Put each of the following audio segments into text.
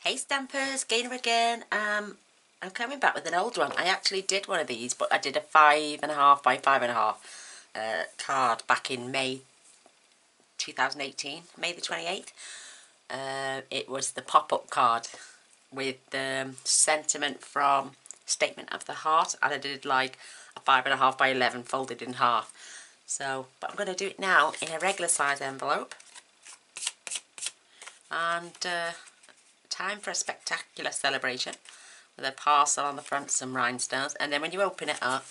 Hey Stampers, Gaynor again. I'm coming back with an old one. I actually did one of these, but I did a 5.5 by 5.5 card back in May 2018, May the 28th. It was the pop-up card with sentiment from Statement of the Heart, and I did like a 5.5 by 11 folded in half. So, but I'm going to do it now in a regular size envelope. And time for a spectacular celebration with a parcel on the front, some rhinestones, and then when you open it up,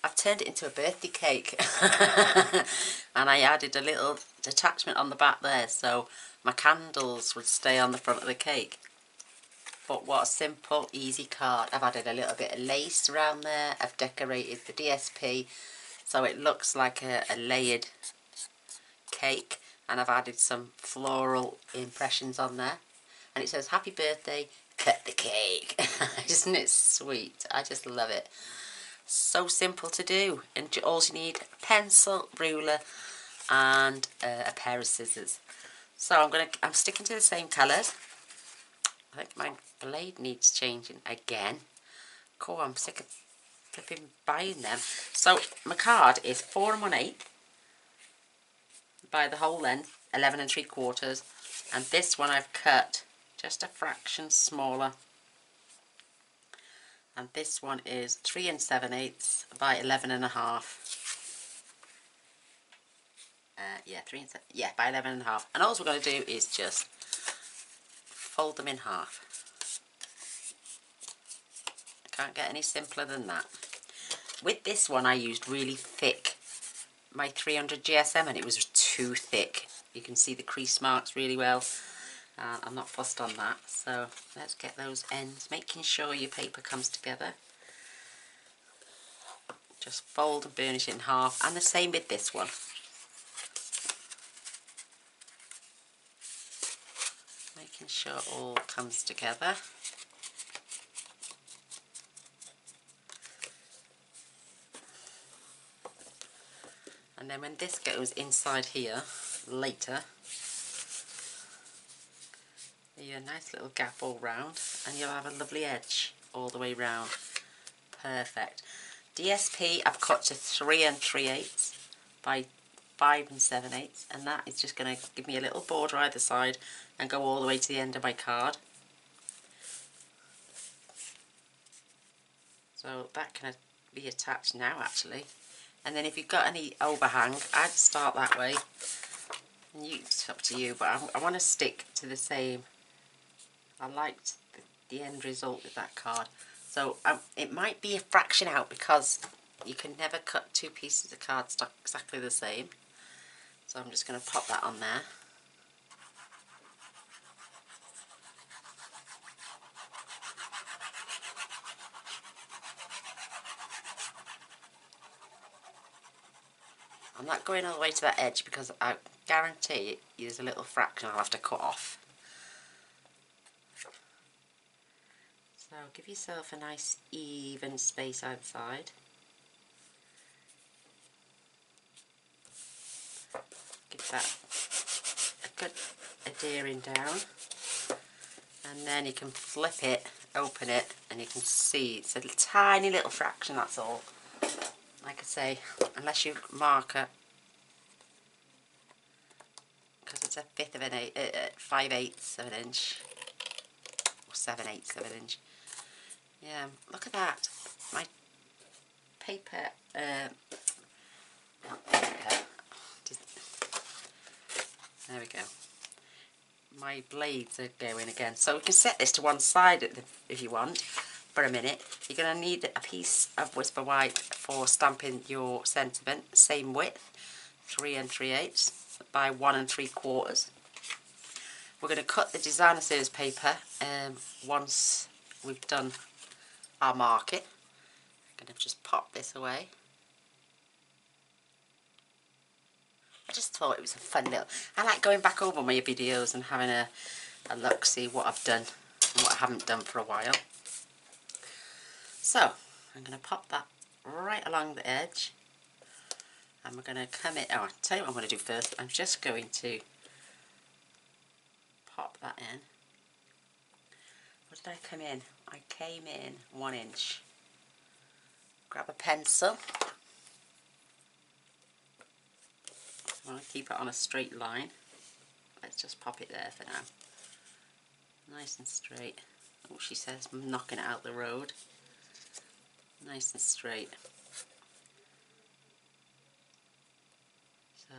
I've turned it into a birthday cake. And I added a little attachment on the back there so my candles would stay on the front of the cake. But what a simple, easy card. I've added a little bit of lace around there. I've decorated the DSP so it looks like a layered cake, and I've added some floral impressions on there. And it says, happy birthday, cut the cake. Isn't it sweet? I just love it. So simple to do. And all you need, a pencil, ruler, and a pair of scissors. So I'm sticking to the same colours. I think my blade needs changing again. Cool, I'm sick of flipping buying them. So my card is 4 1/8 by the whole length, 11 3/4, and this one I've cut just a fraction smaller, and this one is 3 7/8 by 11.5. Yeah, by 11.5. And all we're going to do is just fold them in half. I can't get any simpler than that. With this one I used really thick, my 300 GSM, and it was too thick. You can see the crease marks really well. I'm not fussed on that, so let's get those ends, making sure your paper comes together. Just fold and burnish it in half, and the same with this one. Making sure it all comes together. And then when this goes inside here later, a nice little gap all round, and you'll have a lovely edge all the way round. Perfect. DSP I've cut to 3 3/8 by 5 7/8, and that is just going to give me a little border either side and go all the way to the end of my card. So that can be attached now actually. And then if you've got any overhang, I'd start that way. And it's up to you, but I want to stick to the same. I liked the end result with that card. So it might be a fraction out because you can never cut two pieces of cardstock exactly the same. So I'm just going to pop that on there. I'm not going all the way to that edge because I guarantee there's a little fraction I'll have to cut off. So give yourself a nice even space outside. Give that a good adhering down. And then you can flip it, open it, and you can see it's a tiny little fraction, that's all. Like I say, unless you mark it, because it's a 5/8 of an inch, or 7/8 of an inch. Yeah, look at that. My paper, not paper, there we go. My blades are going again. So we can set this to one side if you want for a minute. You're going to need a piece of Whisper White for stamping your sentiment, same width, 3 3/8 by 1 3/4. We're going to cut the designer series paper once we've done our marking. I'm going to just pop this away. I just thought it was a fun little... I like going back over my videos and having a look, see what I've done and what I haven't done for a while. So, I'm going to pop that right along the edge. And we're going to come in... Oh, I'll tell you what I'm going to do first. I'm just going to pop that in. What did I come in? I came in 1 inch. Grab a pencil. I want to keep it on a straight line. Let's just pop it there for now. Nice and straight. Oh, she says I'm knocking it out the road. Nice and straight. So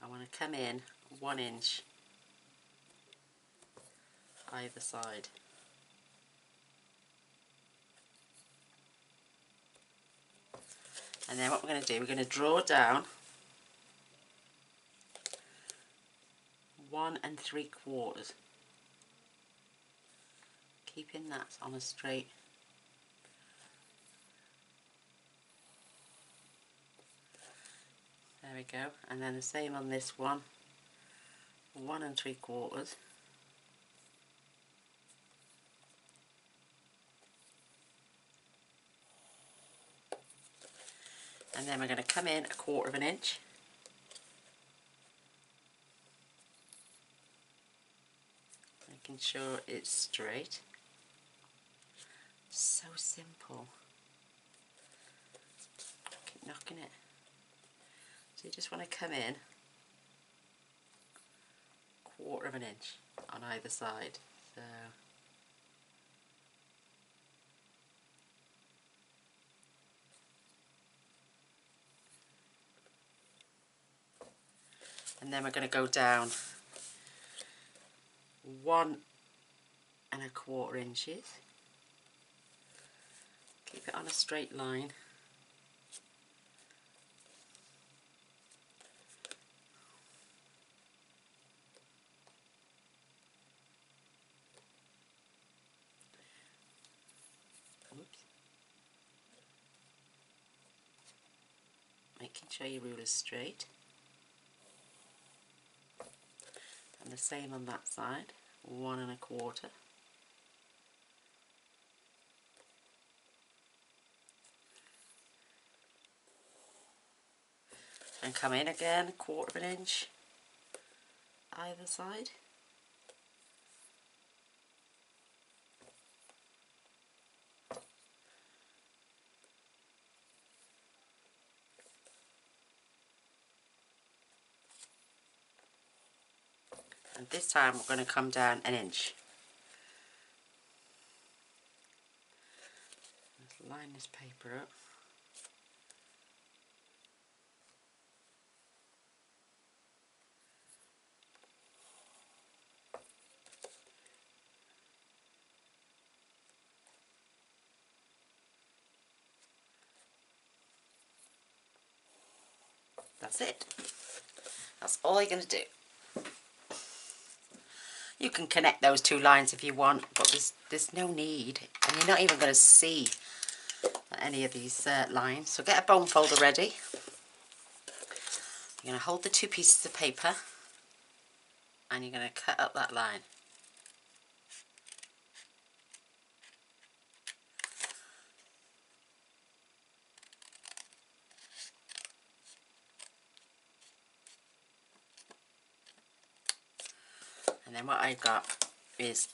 I want to come in 1 inch either side. And then what we're going to do, we're going to draw down 1 3/4, keeping that on a straight. There we go. And then the same on this one, 1 3/4. And then we're going to come in 1/4 inch. Making sure it's straight. So simple. Keep knocking it. So you just want to come in 1/4 inch on either side. So and then we're going to go down 1 1/4 inches. Keep it on a straight line. Oops. Making sure your ruler's straight. And the same on that side, 1 1/4. And come in again, 1/4 inch either side. And this time we're going to come down 1 inch. Let's line this paper up. That's it. That's all you're going to do. You can connect those two lines if you want, but there's no need, and you're not even going to see any of these lines. So get a bone folder ready. You're going to hold the 2 pieces of paper and you're going to cut up that line. And then what I've got is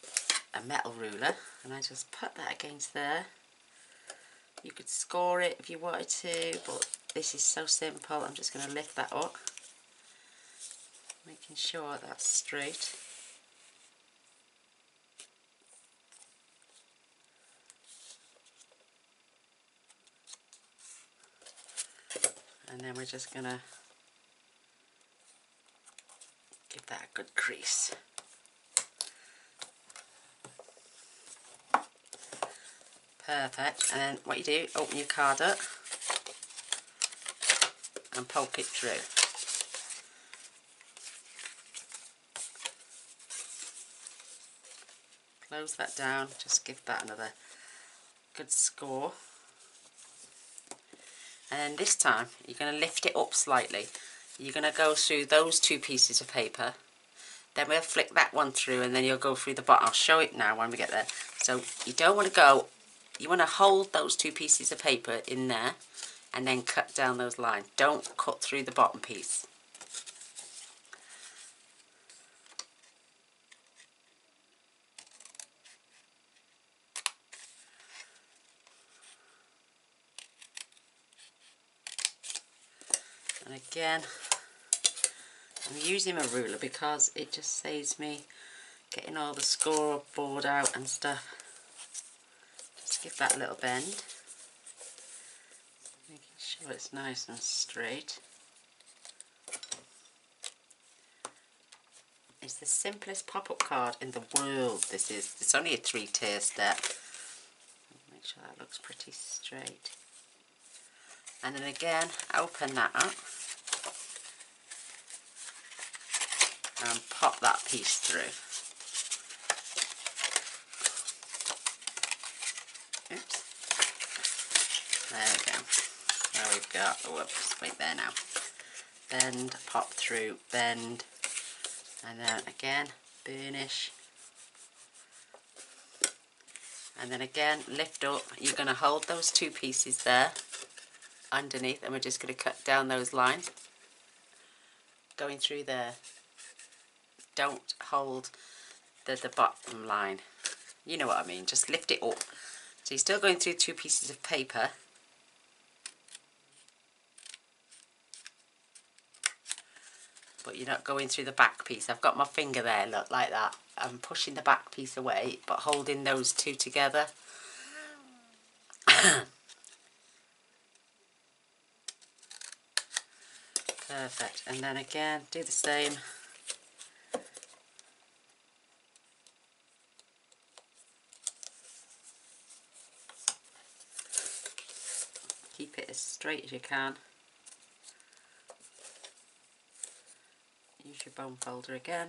a metal ruler, and I just put that against there. You could score it if you wanted to, but this is so simple. I'm just going to lift that up, making sure that's straight. And then we're just going to give that a good crease. Perfect. And then what you do, open your card up and poke it through. Close that down, just give that another good score. And then this time you're going to lift it up slightly. You're going to go through those 2 pieces of paper, then we'll flick that one through, and then you'll go through the bottom. I'll show it now when we get there. So you don't want to go, you want to hold those 2 pieces of paper in there and then cut down those lines. Don't cut through the bottom piece. And again, I'm using a ruler because it just saves me getting all the scoreboard out and stuff. Just give that a little bend, making sure it's nice and straight. It's the simplest pop-up card in the world, this is. It's only a 3-tier step. Make sure that looks pretty straight. And then again, open that up and pop that piece through. Oops. There we go. There we've got, whoops, wait there now. Bend, pop through, bend, and then again, burnish. And then again, lift up. You're going to hold those 2 pieces there underneath, and we're just going to cut down those lines. Going through there. Don't hold the bottom line. You know what I mean, just lift it up. So you're still going through 2 pieces of paper. But you're not going through the back piece. I've got my finger there, look, like that. I'm pushing the back piece away, but holding those 2 together. Perfect. And then again, do the same. Keep it as straight as you can. Use your bone folder again.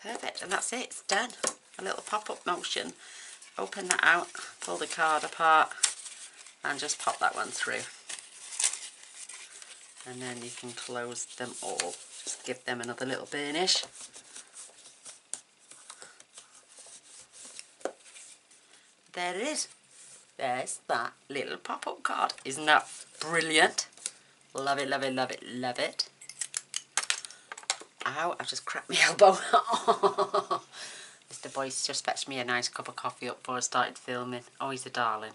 Perfect, and that's it, it's done. A little pop-up motion. Open that out, pull the card apart, and just pop that one through. And then you can close them all. Just give them another little burnish. There it is. There's that little pop-up card. Isn't that brilliant? Love it, love it, love it, love it. Ow, I've just cracked my elbow. Mr. Boyce just fetched me a nice cup of coffee up before I started filming. Oh, he's a darling.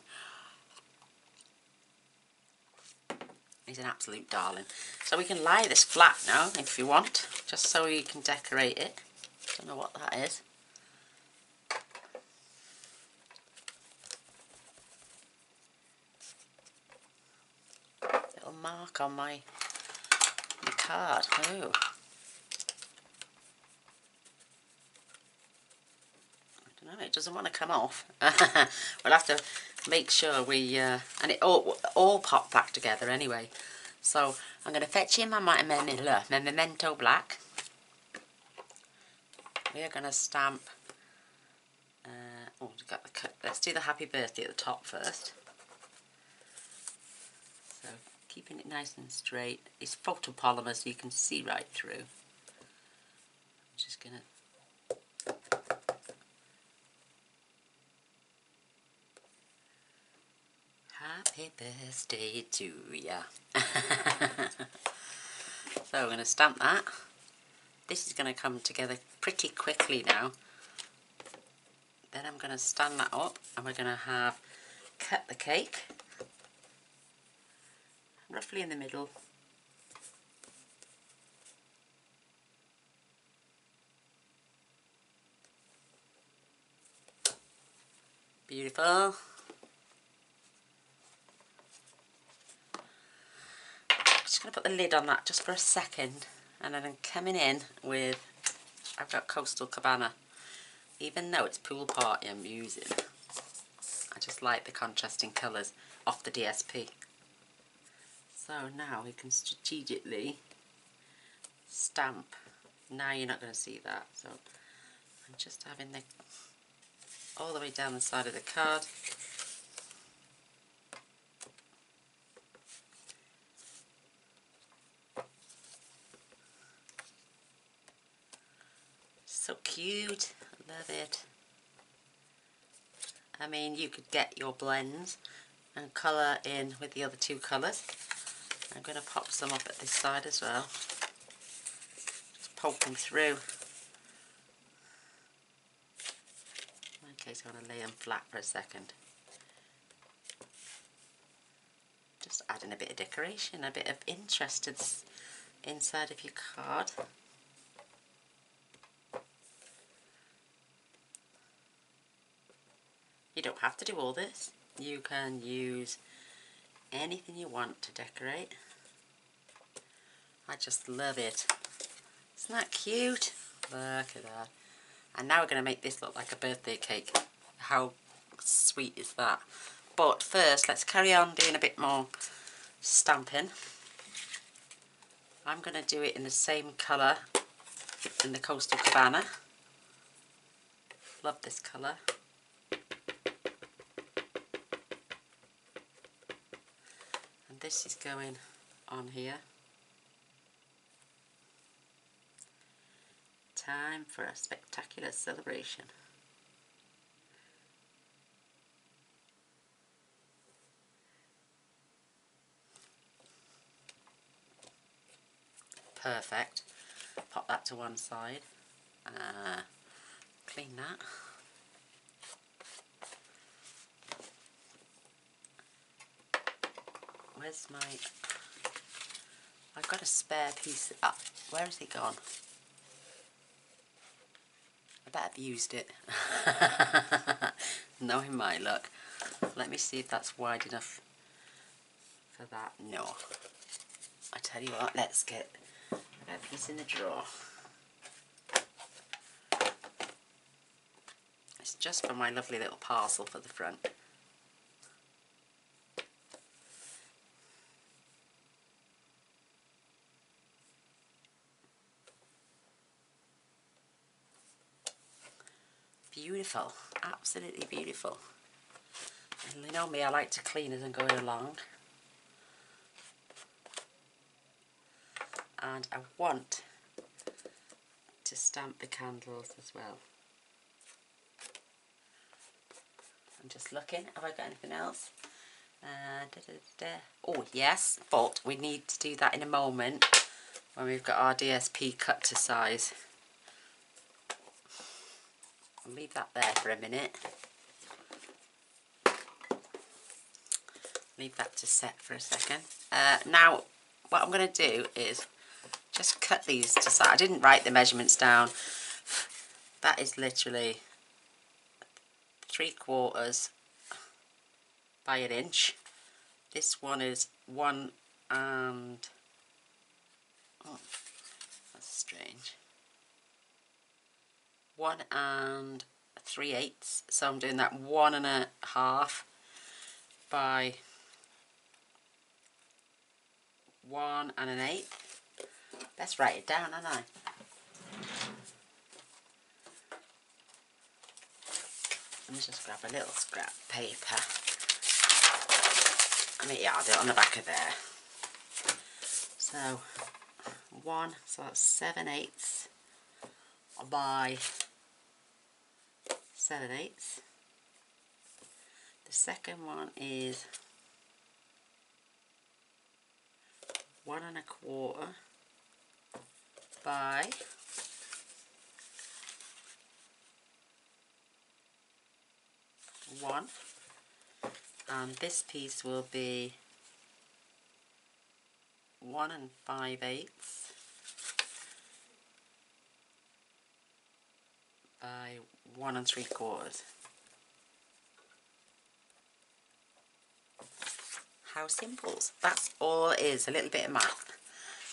He's an absolute darling. So we can lie this flat now, if you want, just so you can decorate it. Don't know what that is. Little mark on my card. Oh. No, it doesn't want to come off. We'll have to make sure we, and it all pop back together anyway. So I'm going to fetch in my memento black. We are going to stamp, oh, we've got the cut. Let's do the happy birthday at the top first. So keeping it nice and straight. It's photopolymer so you can see right through. I'm just going to happy birthday to ya. So we're going to stamp that. This is going to come together pretty quickly now. Then I'm going to stand that up and we're going to cut the cake roughly in the middle. Beautiful. Just going to put the lid on that just for a second, and then I'm coming in with, I've got Coastal Cabana. Even though it's Pool Party I'm using, I just like the contrasting colours off the DSP. So now we can strategically stamp. Now you're not going to see that, so I'm just having the all the way down the side of the card. So cute, love it. I mean, you could get your blends and colour in with the other 2 colours. I'm going to pop some up at this side as well. Just poke them through. Okay, so I'm going to lay them flat for a second. Just adding a bit of decoration, a bit of interest inside of your card. You don't have to do all this. You can use anything you want to decorate. I just love it. Isn't that cute? Look at that. And now we're going to make this look like a birthday cake. How sweet is that? But first, let's carry on doing a bit more stamping. I'm going to do it in the same colour in the Coastal Cabana. Love this colour. And this is going on here. Time for a spectacular celebration. Perfect. Pop that to one side. Clean that. Where's my... I've got a spare piece. Oh, where has it gone? I bet I've used it. Knowing my luck. Let me see if that's wide enough for that. No. I tell you what, let's get that piece in the drawer. It's just for my lovely little parcel for the front. Beautiful, absolutely beautiful. And you know me, I like to clean as I'm going along. And I want to stamp the candles as well. I'm just looking, have I got anything else? Oh yes, but we need to do that in a moment when we've got our DSP cut to size. I'll leave that there for a minute. Leave that to set for a second. Now, what I'm going to do is just cut these to size. I didn't write the measurements down. That is literally 3/4 by 1 inch. This one is 1 and... Oh, that's strange. 1 3/8. So I'm doing that 1 1/2 by 1 1/8. Let's write it down, haven't I? Let me just grab a little scrap paper. I mean, yeah, I'll do it on the back of there. So, 1, so that's 7/8 by 7/8. The second one is 1 1/4 by 1, and this piece will be 1 5/8 by 1 3/4. How simple. That's all it is, a little bit of math.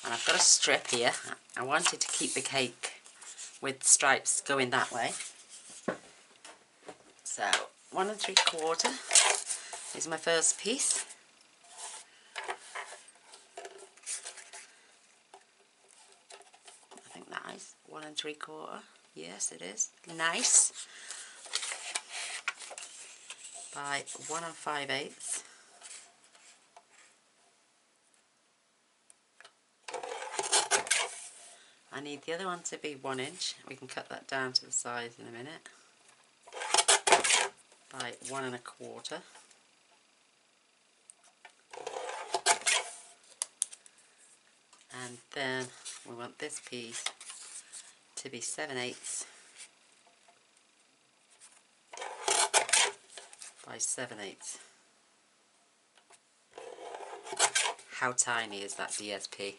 And I've got a strip here. I wanted to keep the cake with stripes going that way. So 1 3/4 is my first piece. I think that is 1 3/4. Yes, it is. Nice. By 1 5/8. I need the other one to be 1 inch. We can cut that down to the size in a minute. By 1 1/4. And then we want this piece to be 7/8 by 7/8. how tiny is that DSP?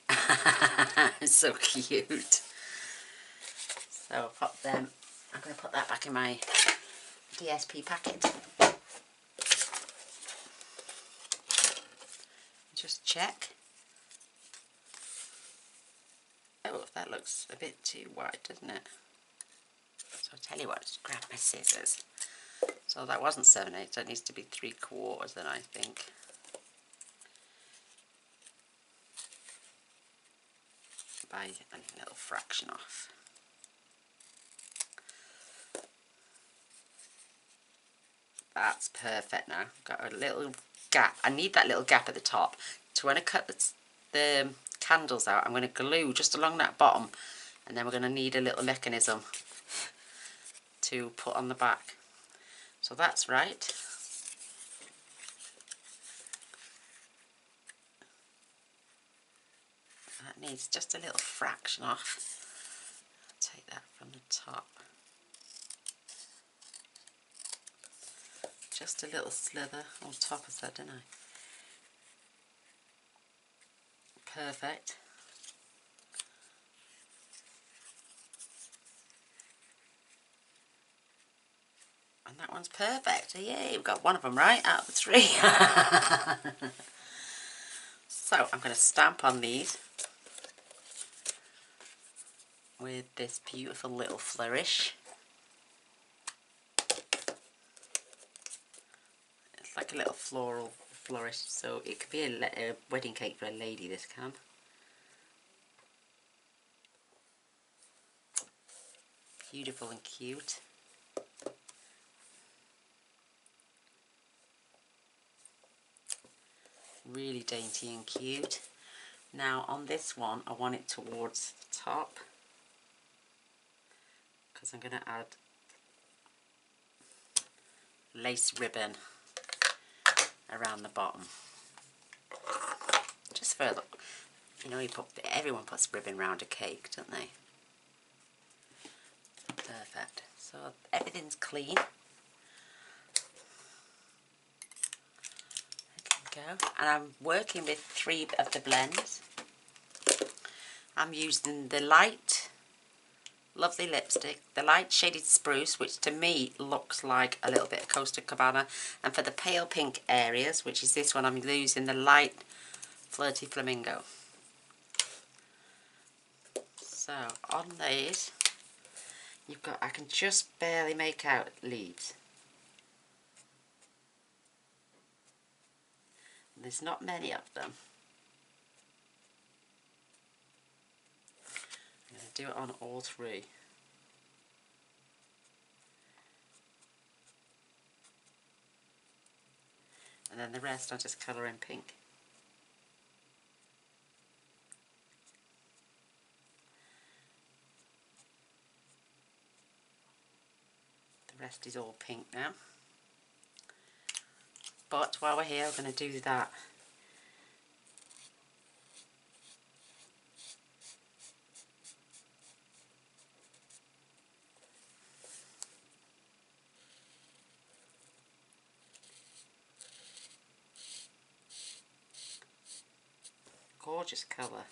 It's so cute. So I'll pop them, I'm going to put that back in my DSP packet. Just check. Oh, that looks a bit too wide, doesn't it? So I'll tell you what, just grab my scissors. So that wasn't 7/8, that needs to be 3/4 then, I think. By a little fraction off. That's perfect now. Got a little gap. I need that little gap at the top. So when I cut the candles out, I'm going to glue just along that bottom, and then we're going to need a little mechanism to put on the back. So that's right. That needs just a little fraction off. Take that from the top. Just a little slither on top of that, didn't I? Perfect. And that one's perfect. Yay, we've got one of them right out of the 3. So I'm going to stamp on these with this beautiful little flourish. It's like a little floral flourish, so it could be a wedding cake for a lady, this can. Beautiful and cute. Really dainty and cute. Now on this one I want it towards the top because I'm going to add lace ribbon around the bottom. Just for, you know, everyone puts ribbon around a cake, don't they? Perfect. So everything's clean. Go. And I'm working with 3 of the blends. I'm using the light lovely lipstick, the light shaded spruce, which to me looks like a little bit of Costa Cabana, and for the pale pink areas, which is this one, I'm using the light flirty flamingo. So on these you've got, I can just barely make out leaves. There's not many of them. I'm going to do it on all 3. And then the rest I'll just colour in pink. The rest is all pink now. But while we're here, we're going to do that. Gorgeous colour.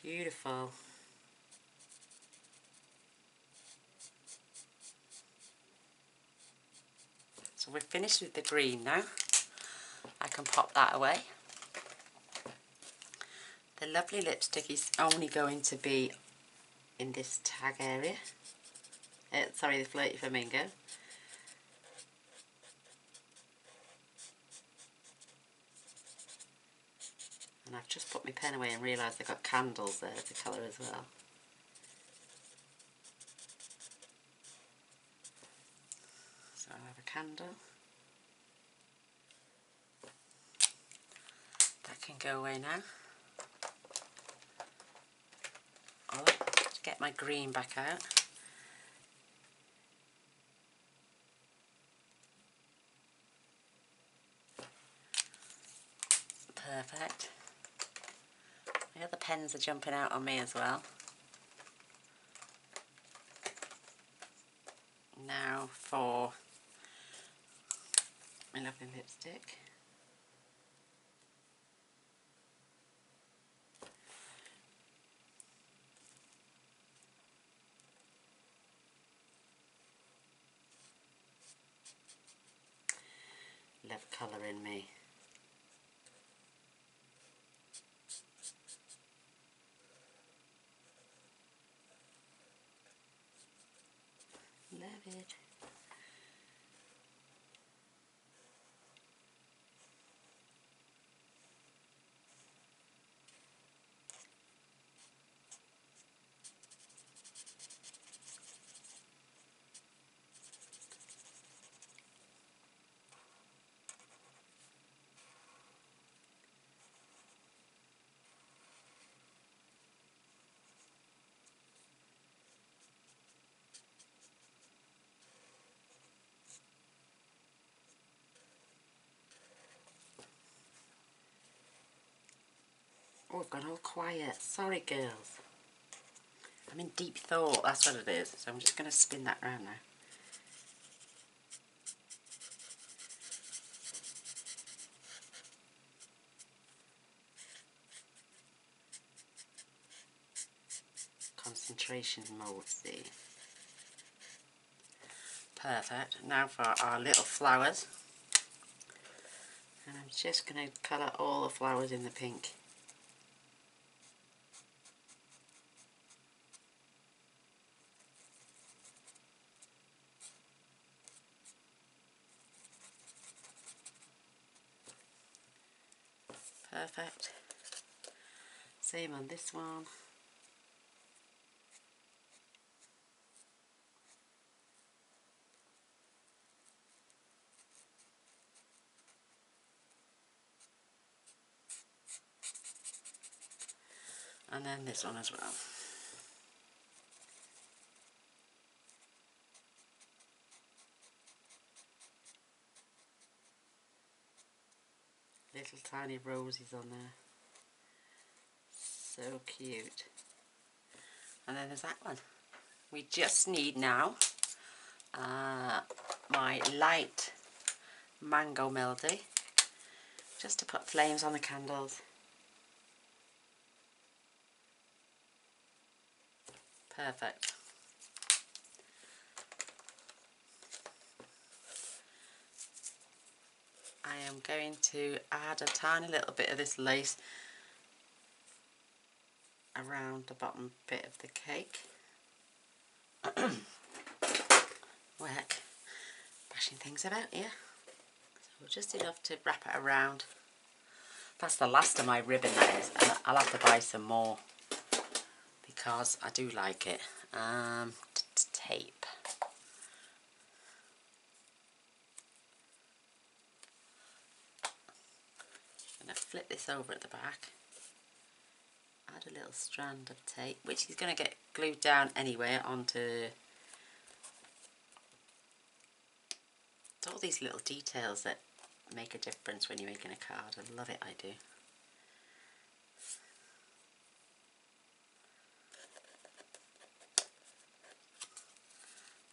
Beautiful. So we're finished with the green now. I can pop that away. The lovely lipstick is only going to be in this tag area. Sorry, the flirty flamingo. And I've just put my pen away and realised I've got candles there to colour as well. So I'll have a candle. That can go away now. I'll get my green back out. Perfect. The other pens are jumping out on me as well. Now for my lovely lipstick. Love colour in me. Love it. Oh, I've gone all quiet. Sorry, girls. I'm in deep thought, that's what it is. So I'm just going to spin that round now. Concentration mode, see. Perfect. Now for our little flowers. And I'm just going to colour all the flowers in the pink. Perfect. Same on this one. And then this one as well. Little tiny roses on there. So cute. And then there's that one. We just need now my light mango melody, just to put flames on the candles. Perfect. I am going to add a tiny little bit of this lace around the bottom bit of the cake. Work. Bashing things about here. So just enough to wrap it around. That's the last of my ribbon, that is, and I'll have to buy some more because I do like it. Tape. I'm going to flip this over at the back. Add a little strand of tape, which is going to get glued down anyway onto. It's all these little details that make a difference when you're making a card. I love it, I do.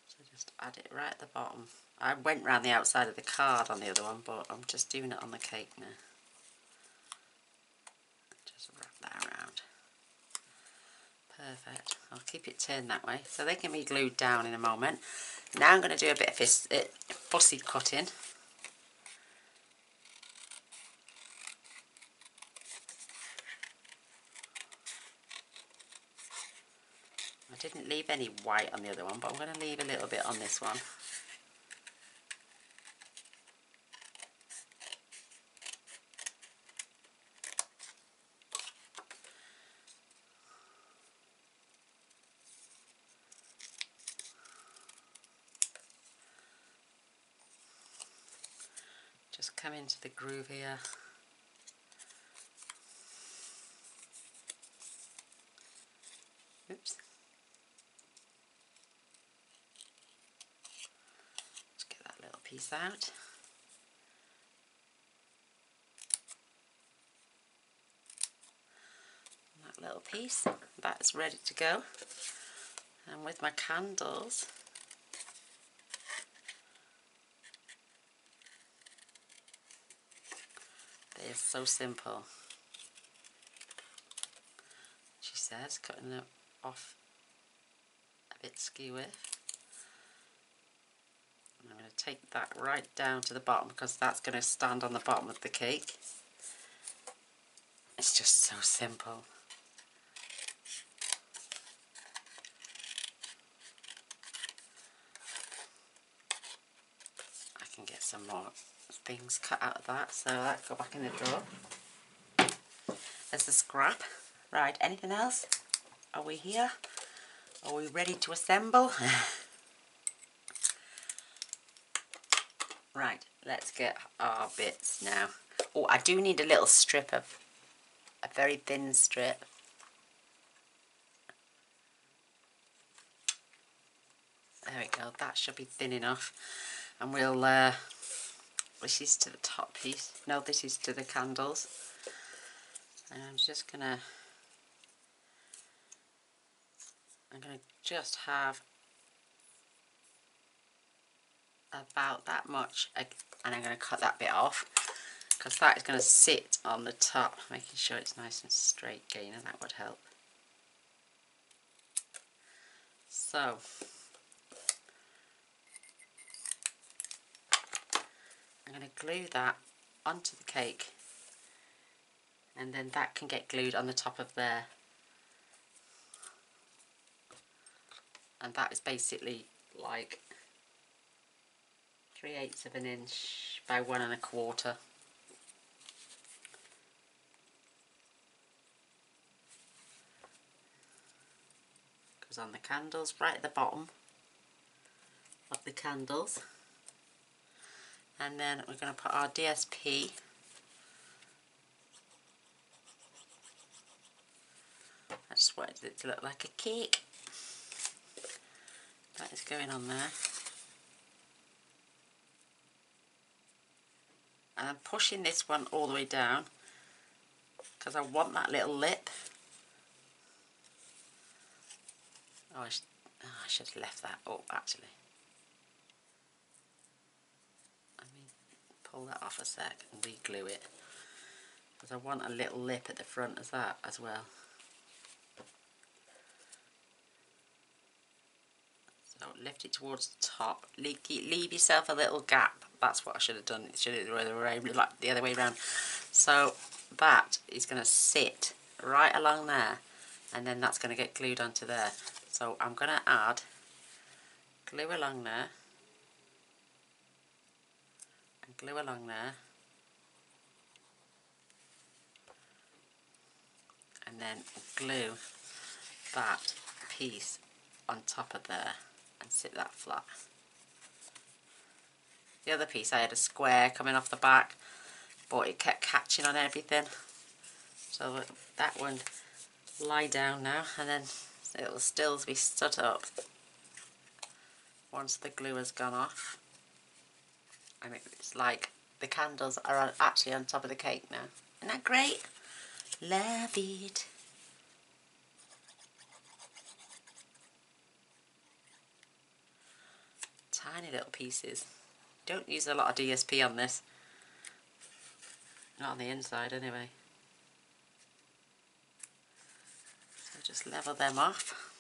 So just add it right at the bottom. I went round the outside of the card on the other one, but I'm just doing it on the cake now. Just wrap that around. Perfect. I'll keep it turned that way so they can be glued down in a moment. Now I'm going to do a bit of fussy cutting. I didn't leave any white on the other one, but I'm going to leave a little bit on this one. Just come into the groove here. Oops. Let's get that little piece out. little piece. That's ready to go. And with my candles, they're so simple. She says, cutting it off a bit skewy. I'm going to take that right down to the bottom because that's going to stand on the bottom of the cake. It's just so simple. I can get some more things cut out of that, so that go back in the drawer. There's the scrap. Right, anything else? Are we here? Are we ready to assemble? Right, let's get our bits now. Oh, I do need a little strip of, a very thin strip. There we go, that should be thin enough. And we'll, this is to the top piece. No, this is to the candles. And I'm just gonna, just have about that much, and I'm going to cut that bit off because that is going to sit on the top, making sure it's nice and straight, Gaynor, that would help. So I'm going to glue that onto the cake, and then that can get glued on the top of there, and that is basically like 3/8 of an inch by 1 1/4. Goes on the candles right at the bottom of the candles, and then we're going to put our DSP I just wanted it to look like a cake. That is going on there. And I'm pushing this one all the way down because I want that little lip. Oh, I should have left that up actually. Let me pull that off a sec and re-glue it because I want a little lip at the front as that as well. So lift it towards the top. Leave yourself a little gap. That's what I should have done. It should have been the other way around. So that is going to sit right along there, and then that's going to get glued onto there. So I'm going to add glue along there, and glue along there, and then glue that piece on top of there and sit that flat. The other piece I had a square coming off the back, but it kept catching on everything, so that one lie down now, and then it'll still be stood up once the glue has gone off. And it's like the candles are actually on top of the cake now. Isn't that great? Love it. Tiny little pieces. Don't use a lot of DSP on this. Not on the inside anyway. So just level them off.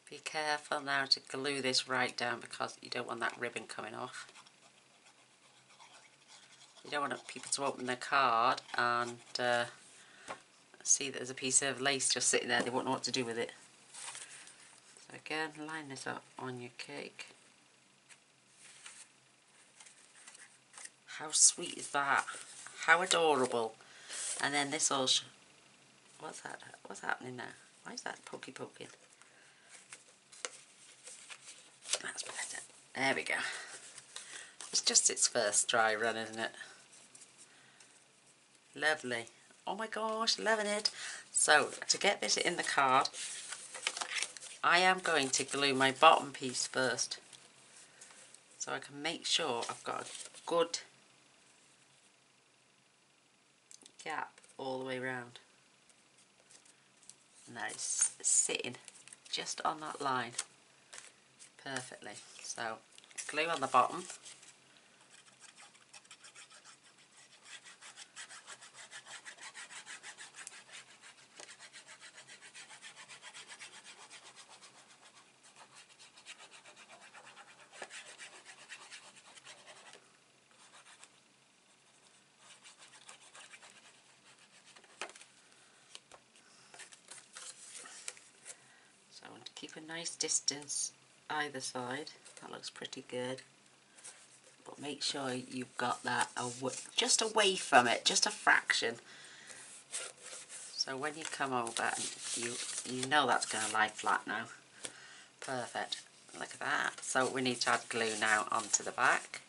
Be careful now to glue this right down because you don't want that ribbon coming off. You don't want people to open their card and see that there's a piece of lace just sitting there. They won't know what to do with it. So again, line this up on your cake. How sweet is that? How adorable. And then this all... What's that? What's happening now? Why is that poking? That's better. There we go. It's just its first dry run, isn't it? Lovely. Oh my gosh, loving it. So, to get this in the card, I am going to glue my bottom piece first. So I can make sure I've got a good gap all the way around. And that is sitting just on that line perfectly. So glue on the bottom. So I want to keep a nice distance either side. That looks pretty good. But make sure you've got that just away from it, just a fraction. So when you come over, you know that's going to lie flat now. Perfect. Look at that. So we need to add glue now onto the back.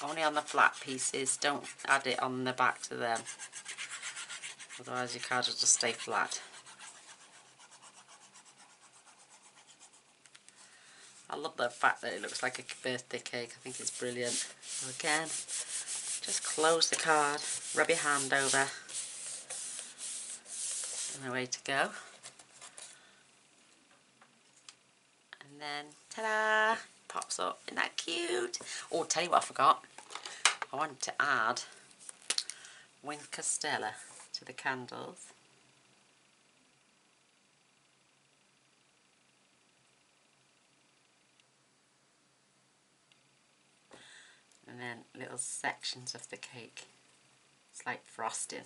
Only on the flat pieces, don't add it on the back to them. Otherwise your card will just stay flat. I love the fact that it looks like a birthday cake. I think it's brilliant. So again, just close the card, rub your hand over, and away to go. And then, ta-da! Pops up. Isn't that cute? Oh, tell you what I forgot. I want to add Wink Castella to the candles. And then little sections of the cake. It's like frosting.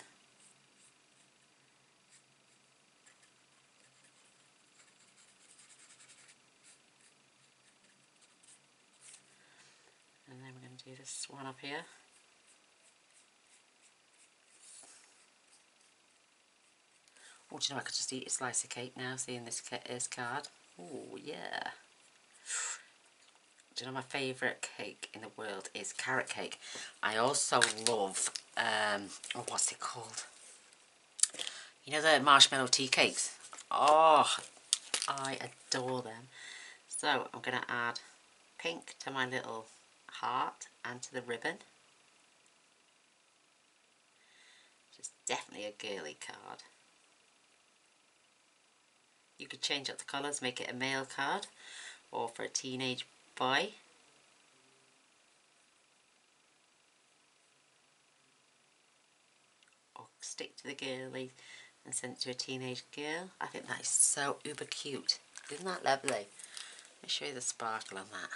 And then we're going to do this one up here. Oh, do you know, I could just eat a slice of cake now, seeing this card. Oh, yeah. Do you know my favourite cake in the world is carrot cake. I also love, oh, what's it called? You know the marshmallow tea cakes? Oh, I adore them. So I'm going to add pink to my little heart and to the ribbon. It's definitely a girly card. You could change up the colours, make it a male card, or for a teenage boy. Or stick to the girly and send it to a teenage girl. I think that is so uber cute. Isn't that lovely? Let me show you the sparkle on that.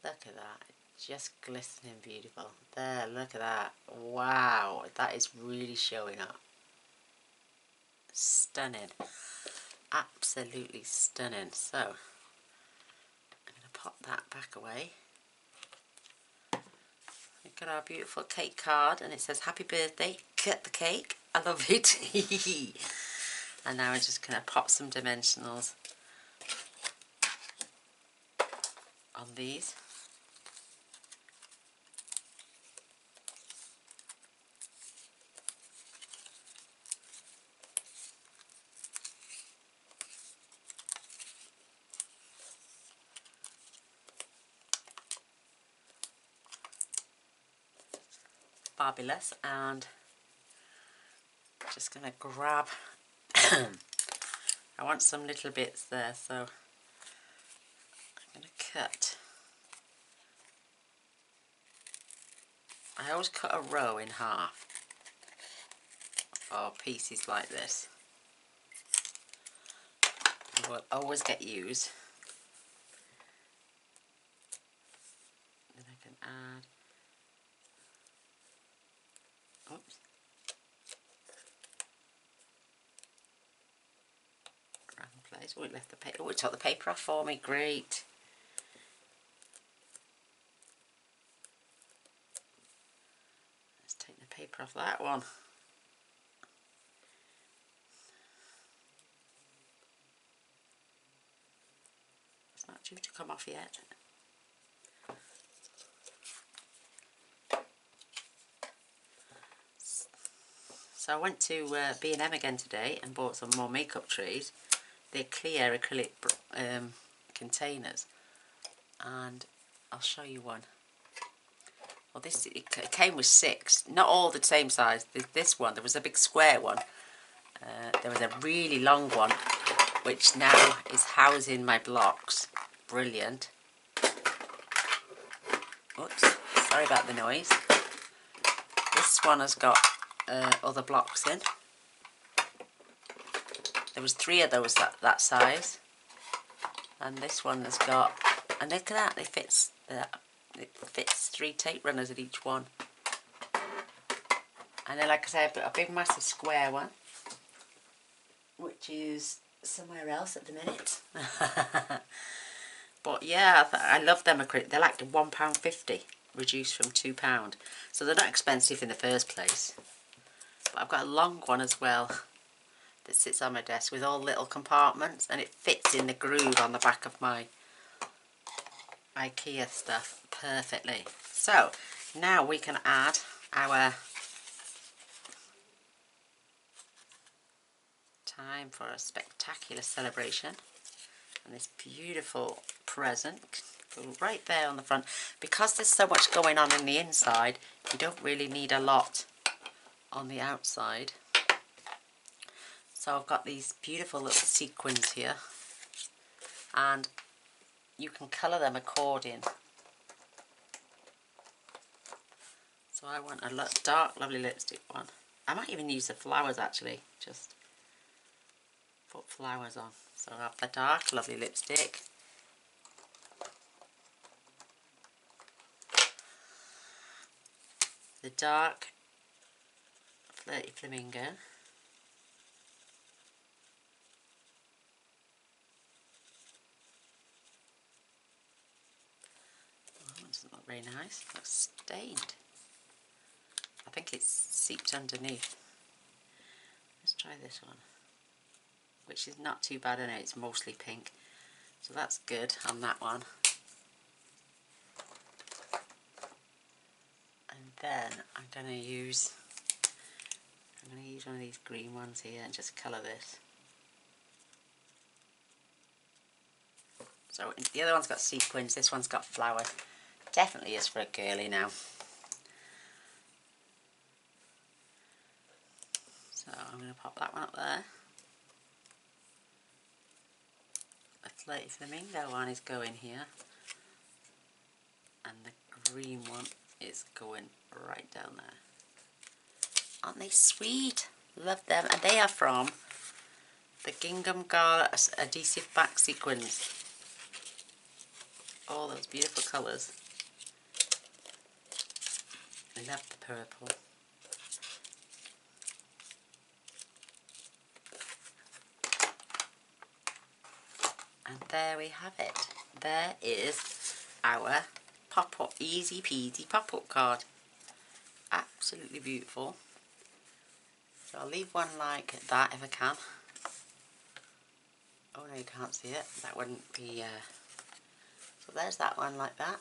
Look at that. Just glistening beautiful. There, look at that. Wow, that is really showing up. Stunning. Absolutely stunning. So, I'm going to pop that back away. We've got our beautiful cake card and it says happy birthday, cut the cake. I love it. And now we're just going to pop some dimensionals on these. Fabulous. And just going to grab I want some little bits there, so I'm going to cut. I always cut a row in half, or pieces like this. It will always get used. Then I can add, oops, wrong place. Oh, it left the paper. Oh, it took the paper off for me. Great. Let's take the paper off that one. It's not due to come off yet. So I went to B&M again today and bought some more makeup trays. They're clear acrylic containers, and I'll show you one. Well, it came with 6. Not all the same size. This one, there was a big square one. There was a really long one, which now is housing my blocks. Brilliant. Oops, sorry about the noise. This one has got other blocks in. There was 3 of those that size. And this one has got, and look at that, it fits 3 tape runners at each one. And then, like I said, a big massive square one, which is somewhere else at the minute. But yeah, I love them acrylic. They're like £1.50 reduced from £2, so they're not expensive in the first place. But I've got a long one as well that sits on my desk with all little compartments, and it fits in the groove on the back of my IKEA stuff perfectly. So now we can add our time for a spectacular celebration, and this beautiful present go right there on the front. Because there's so much going on in the inside, you don't really need a lot on the outside. So I've got these beautiful little sequins here, and you can colour them according. So I want a dark, lovely lipstick one. I might even use the flowers actually, just put flowers on. So I have the dark, lovely lipstick. The dark, flirty flamingo. Oh, it doesn't look very nice. It looks stained. I think it's seeped underneath. Let's try this one, which is not too bad. I know it's mostly pink, so that's good on that one. And then I'm going to use one of these green ones here and just colour this. So the other one's got sequins, this one's got flowers. Definitely is for a girly now. So I'm going to pop that one up there. The flirty flamingo one is going here, and the green one is going right down there. Aren't they sweet? Love them. And they are from the Gingham Gala adhesive back sequins. All those beautiful colours. I love the purple. And there we have it. There is our pop-up, easy peasy pop-up card. Absolutely beautiful. So I'll leave one like that if I can. Oh no, you can't see it. That wouldn't be... So there's that one like that.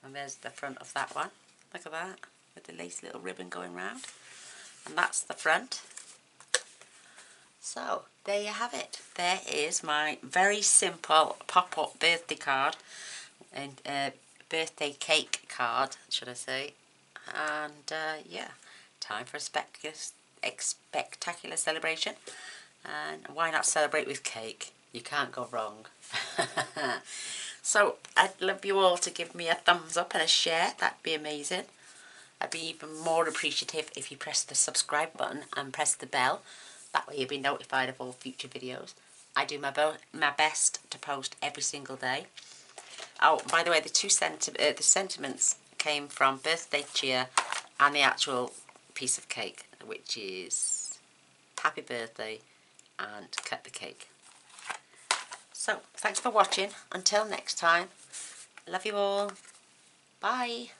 And there's the front of that one. Look at that. With the lace little ribbon going round. And that's the front. So there you have it. There is my very simple pop-up birthday card. And birthday cake card, should I say. And yeah, time for a spectacular celebration. And why not celebrate with cake? You can't go wrong. So I'd love you all to give me a thumbs up and a share. That'd be amazing. I'd be even more appreciative if you press the subscribe button and press the bell. That way you'll be notified of all future videos. I do my best to post every single day. Oh, by the way, the sentiments came from birthday cheer and the actual piece of cake, which is happy birthday and cut the cake. So, thanks for watching. Until next time, love you all. Bye.